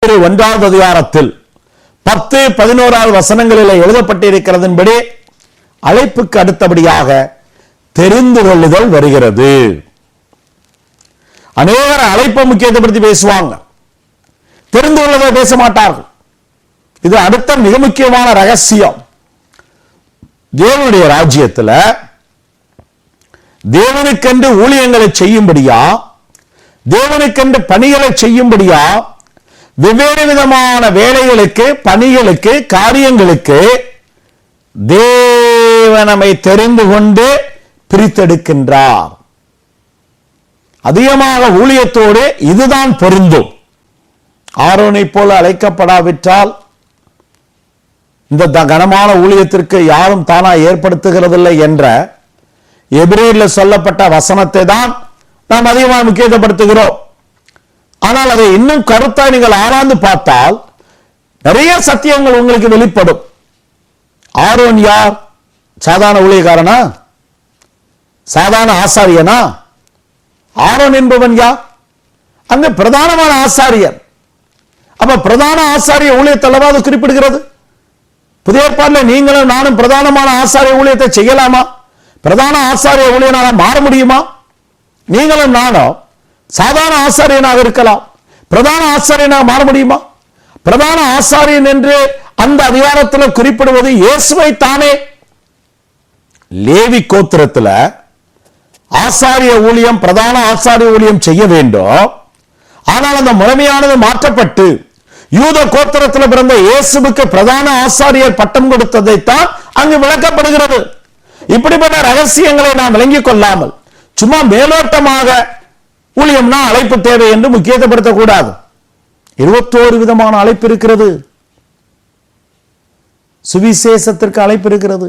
1வது அதிகாரத்தில் 10, 11வது வசனங்களில் எழுதப்பட்டிருக்கிறதன்படி அழைப்புக்கு அடுத்தபடியாக தெரிந்து கொள்ளுதல் வருகிறது. அநேகர் அழைப்பை முக்கியத்துவப்படுத்தி பேசுவாங்க, தெரிந்து கொள்வதை பேச மாட்டார்கள். இது அடுத்த மிக முக்கியமான ரகசியம். தேவனுடைய ராஜ்யத்தில் தேவனுக்கென்று ஊழியங்களை செய்யும்படியா, தேவனுக்கென்று பணிகளை செய்யும்படியா, வெவ்வேறு விதமான வேலைகளுக்கு, பணிகளுக்கு, காரியங்களுக்கு தேவன் நம்மை தெரிந்து கொண்டு பிரித்தெடுக்கின்றார். அதிகமாக ஊழியத்தோடு இதுதான் பொருந்தும். ஆரோனை போல அழைக்கப்படாவிட்டால் இந்த கனமான ஊழியத்திற்கு யாரும் தானா ஏற்படுத்துகிறதில்லை என்ற எபிரேயரில் சொல்லப்பட்ட வசனத்தை தான் நாம் அதிகமாக முக்கியத்துவப்படுத்துகிறோம். ஆனால் அதை இன்னும் கருத்தா நீங்கள் ஆராய்ந்து பார்த்தால் நிறைய சத்தியங்கள் உங்களுக்கு வெளிப்படும். ஆரோன் யார்? சாதாரண ஊழியக்காரனா? சாதாரண ஆசாரியனா? ஆரோன் என்பவன் யார்? அந்த பிரதானமான ஆசாரியர். அப்ப பிரதான ஆசாரிய ஊழியத்தல்லவா அது குறிப்பிடுகிறது. புதிய ஏற்பாட்டில் நீங்களும் நானும் பிரதானமான ஆசாரிய ஊழியத்தை செய்யலாமா? பிரதான ஆசாரிய ஊழியனாக மாற முடியுமா? நீங்களும் நானும் சாதாரண ஆசாரியனாக இருக்கலாம், பிரதான ஆசாரியனாக மாற முடியுமா? பிரதான ஆசாரியன் என்று அந்த அதிகாரத்தில் குறிப்பிடுவது இயேசுவை தானே. லேவி கோத்திரத்தில் ஆசாரிய ஊழியம், பிரதான ஆசாரிய ஊழியம் செய்ய வேண்டும். ஆனால் அந்த முறைமையானது மாற்றப்பட்டு யூத கோத்திரத்தில் பிறந்த இயேசுவுக்கு பிரதான ஆசாரியர் பட்டம் கொடுத்ததைத்தான் அங்கு விளக்கப்படுகிறது. இப்படிப்பட்ட ரகசியங்களை நாம் விளங்கிக் கொள்ளாமல் சும்மா மேலோட்டமாக ஊழியம்னா அழைப்பு தேவை என்று முக்கியத்துவப்படுத்தக்கூடாது. 21 விதமான அழைப்பு இருக்கிறது. சுவிசேஷத்திற்கு அழைப்பு இருக்கிறது,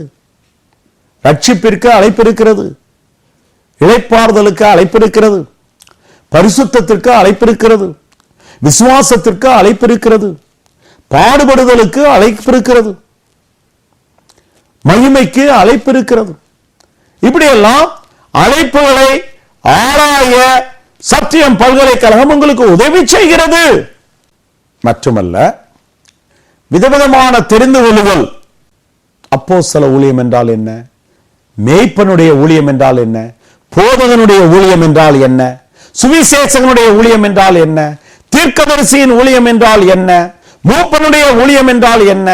ரட்சிப்பிற்கு அழைப்பு இருக்கிறது, இளைப்பாறுதலுக்கு அழைப்பு இருக்கிறது, பரிசுத்தத்திற்கு அழைப்பு இருக்கிறது, விசுவாசத்திற்கு அழைப்பு இருக்கிறது, பாடுபடுதலுக்கு அழைப்பு இருக்கிறது, மகிமைக்கு அழைப்பு இருக்கிறது. இப்படியெல்லாம் அழைப்புகளை ஆராய சத்தியம் பல்கலைக்கழகம் உங்களுக்கு உதவி செய்கிறது. மட்டுமல்ல, விதவிதமான தெரிந்து கொள்ளுதல். அப்போஸ்தல ஊழியம் என்றால் என்ன? மேய்ப்பனுடைய ஊழியம் என்றால் என்ன? போதகனுடைய ஊழியம் என்றால் என்ன? சுவிசேஷகனுடைய ஊழியம் என்றால் என்ன? தீர்க்கதரிசியின் ஊழியம் என்றால் என்ன? மூப்பனுடைய ஊழியம் என்றால் என்ன?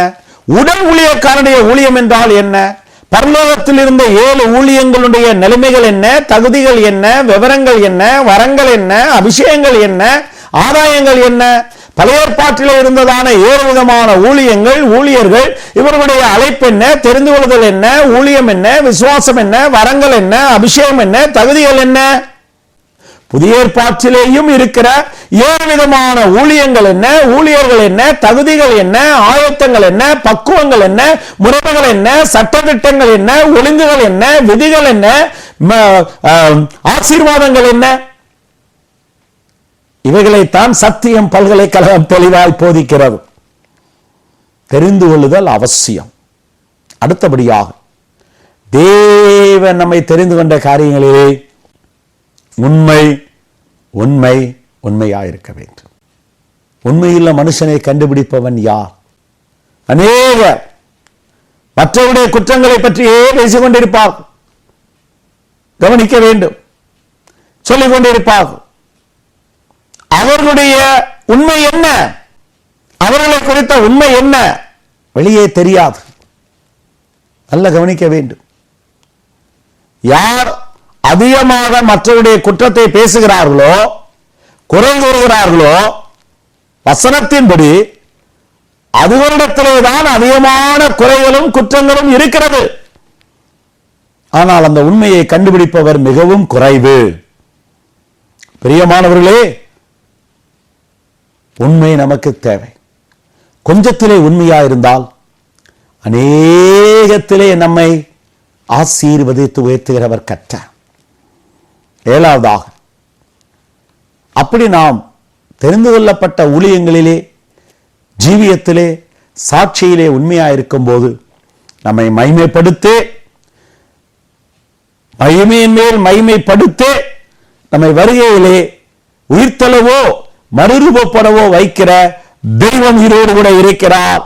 உடல் ஊழியக்காரனுடைய ஊழியம் என்றால் என்ன? பரலோகத்தில் இருந்த 7 ஊழியங்களுடைய நிலைமைகள் என்ன, தகுதிகள் என்ன, விவரங்கள் என்ன, வரங்கள் என்ன, அபிஷேகங்கள் என்ன, ஆதாயங்கள் என்ன, பழைய ஏற்பாட்டில் இருந்ததான 7 விதமான ஊழியங்கள், ஊழியர்கள், இவர்களுடைய அழைப்பு என்ன, தெரிந்து கொள்ளுதல் என்ன, ஊழியம் என்ன, விசுவாசம் என்ன, வரங்கள் என்ன, அபிஷேகம் என்ன, தகுதிகள் என்ன, புதிய ஏற்பாட்டிலேயும் இருக்கிற 7 விதமான ஊழியங்கள் என்ன, ஊழியர்கள் என்ன, தகுதிகள் என்ன, ஆயத்தங்கள் என்ன, பக்குவங்கள் என்ன, முறைகள் என்ன, சட்டதிட்டங்கள் என்ன, ஒழுங்குகள் என்ன, விதிகள் என்ன, ஆசீர்வாதங்கள் என்ன, இவைகளைத்தான் சத்தியம் பல்கலைக்கழகம் தெளிவாய் போதிக்கிறது. தெரிந்து கொள்ளுதல் அவசியம். அடுத்தபடியாக தேவன் நம்மை தெரிந்து கொண்ட காரியங்களிலே உண்மை உண்மை உண்மையாயிருக்க வேண்டும். உண்மையுள்ள மனுஷனை கண்டுபிடிப்பவன் யார்? அநேகர் மற்றவருடைய குற்றங்களை பற்றியே பேசிக் கொண்டிருப்பார்கள், கவனிக்க வேண்டும், சொல்லிக் கொண்டிருப்பார்கள். அவர்களுடைய உண்மை என்ன, அவர்களை குறித்த உண்மை என்ன வெளியே தெரியாது. நல்ல கவனிக்க வேண்டும். யார் அதிகமாக மற்றவருடைய குற்றத்தை பேசுகிறார்களோ, குறை கூறுகிறார்களோ, வசனத்தின்படி அதுவரிடத்திலேதான் அதிகமான குறைகளும் குற்றங்களும் இருக்கிறது. ஆனால் அந்த உண்மையை கண்டுபிடிப்பவர் மிகவும் குறைவு. பிரியமானவர்களே, உண்மை நமக்கு தேவை. கொஞ்சத்திலே உண்மையா இருந்தால் அநேகத்திலே நம்மை ஆசீர்வதித்து உயர்த்துகிறவர் கற்றார். 7வதாக, அப்படி நாம் தெரிந்து கொள்ளப்பட்ட ஊழியங்களிலே, ஜீவியத்திலே, சாட்சியிலே உண்மையாயிருக்கும் போது நம்மை மகிமைப்படுத்தி, மகிமையின் மேல் மகிமைப்படுத்தி, நம்மை வருகையிலே உயிர்த்தளவோ மறுரூபப்படவோ வைக்கிற தெய்வம் உயிரோடு கூட இருக்கிறார்.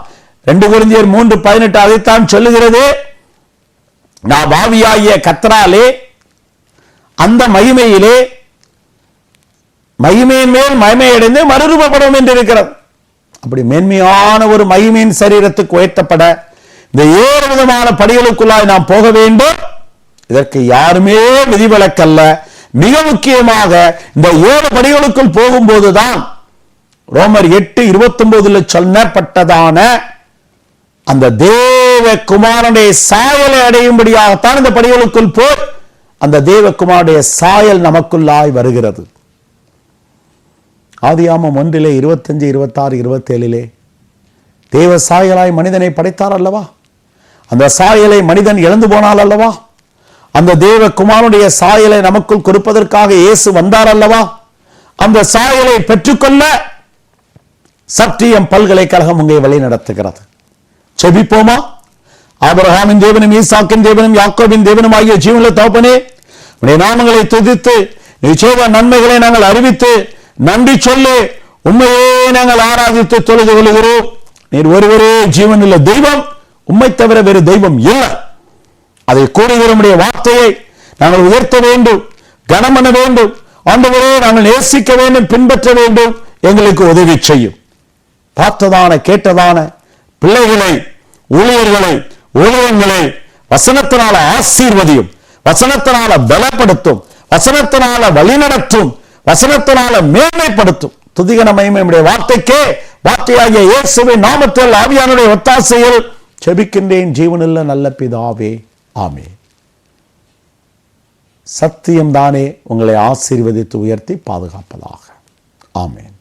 2 கொரிந்தியர் 3:18 அதைத்தான் சொல்லுகிறது. நான் ஆவியாகிய கர்த்தராலே அந்த மகிமையிலே மகிமையின் மேல் மகிமையடைந்து மறுரூபப்படும் என்று இருக்கிறது. அப்படி மேன்மையான ஒரு மகிமையின் சரீரத்துக்கு உயர்த்தப்பட இந்த 7 விதமான படிகளுக்குள்ளாய் நாம் போக வேண்டும். இதற்கு யாருமே விதிவிலக்கல்ல. மிக முக்கியமாக இந்த 7 படிகளுக்குள் போகும்போதுதான் ரோமர் 8:29 சொல்லப்பட்டதான அந்த தேவ குமாரனுடைய சாயலை அடையும்படியாகத்தான் இந்த படிகளுக்குள் போய் அந்த தேவகுமாரனுடைய சாயல் நமக்குள்ளாய் வருகிறது. ஆதியாகமம் 1 25, 26, 27 தேவ சாயலாய் மனிதனை படைத்தார் அல்லவா? அந்த சாயலை மனிதன் இழந்து போனால் அல்லவா? அந்த தேவ குமாரனுடைய சாயலை நமக்குள் கொடுப்பதற்காக இயேசு வந்தார் அல்லவா? அந்த சாயலை பெற்றுக்கொள்ள சத்தியம் பல்கலைக்கழகம் உங்களை வழி நடத்துகிறது. செபிப்போமா? ஆபிரகாமின் தேவனும் ஈசாக்கின் தேவனும் யாக்கோபின் தேவனும் ஆகிய ஜீவனுள்ள தகப்பனே, உம்முடைய நாமங்களை துதித்து நீ செய்த நன்மைகளை நாங்கள் அறிவித்து நன்றி சொல்லி உம்மையே நாங்கள் ஆராதித்து தொழுது கொள்கிறோம். நீர் ஒருவரே ஜீவனுள்ள தெய்வம், உம்மை தவிர வேறு தெய்வம் இல்லை. அதை கூறுகிற உம்முடைய வார்த்தையை நாங்கள் உயர்த்த வேண்டும், கனம் பண்ண வேண்டும். ஆண்டவரே, நாங்கள் நேசிக்க வேண்டும், பின்பற்ற வேண்டும். எங்களுக்கு உதவி செய்யும். பார்த்ததான கேட்டதான பிள்ளைகளை, ஊழியர்களை, ஊழியங்களை வசனத்தினால ஆசீர்வதியும், வசனத்தினால பலப்படுத்தும், வசனத்தினால வழிநடத்தும், வசனத்தினால மேன்மைப்படுத்தும். துதிகன மகிமை வார்த்தைக்கே வார்த்தையாகிய இயேசுவின் நாமத்தில் ஆவியானுடைய ஒத்தாசையில் செபிக்கின்றேன் ஜீவனுள்ள நல்ல பிதாவே, ஆமென். சத்தியம் தானே உங்களை ஆசீர்வதித்து உயர்த்தி பாதுகாப்பதாக. ஆமென்.